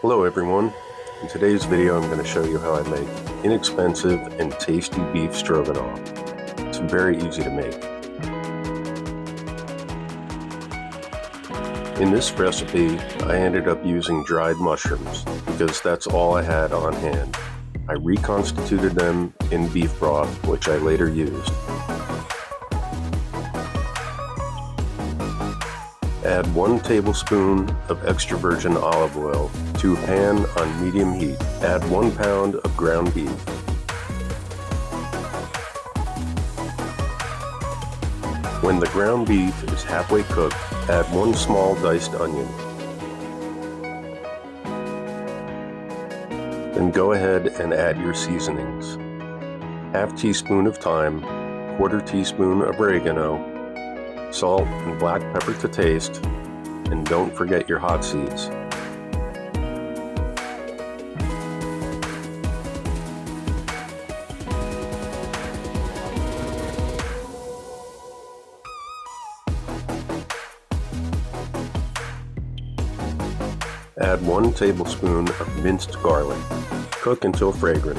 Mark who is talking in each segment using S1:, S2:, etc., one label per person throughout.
S1: Hello everyone. In today's video I'm going to show you how I make inexpensive and tasty beef stroganoff. It's very easy to make. In this recipe I ended up using dried mushrooms because that's all I had on hand. I reconstituted them in beef broth, which I later used. Add 1 tablespoon of extra virgin olive oil to a pan on medium heat. Add 1 pound of ground beef. When the ground beef is halfway cooked, add 1 small diced onion. Then go ahead and add your seasonings. Half teaspoon of thyme, 1/4 teaspoon of oregano, salt and black pepper to taste, and don't forget your hot seeds. Add 1 tablespoon of minced garlic. Cook until fragrant.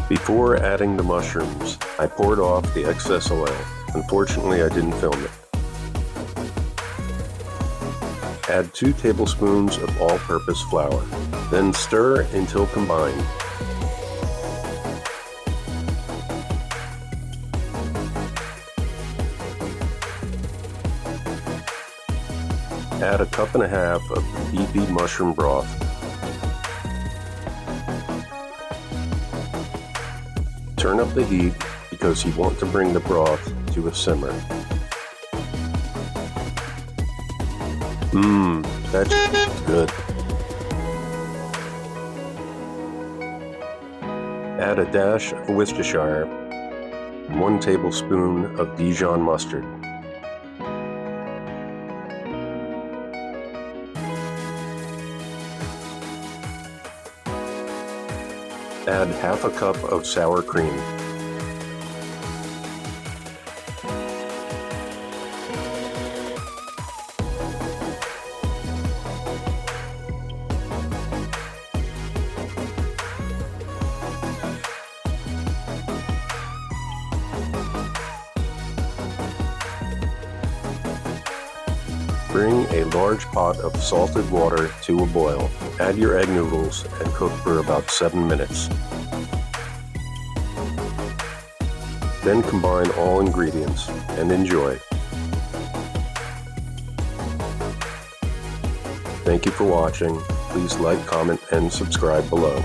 S1: Before adding the mushrooms, I poured off the excess oil. Unfortunately, I didn't film it. Add 2 tablespoons of all-purpose flour. Then stir until combined. Add 1.5 cups of beefy mushroom broth. Turn up the heat because you want to bring the broth to a simmer. That's good. Add a dash of Worcestershire, 1 tablespoon of Dijon mustard. Add 1/2 cup of sour cream. Bring a large pot of salted water to a boil. Add your egg noodles and cook for about 7 minutes. Then combine all ingredients and enjoy. Thank you for watching. Please like, comment, and subscribe below.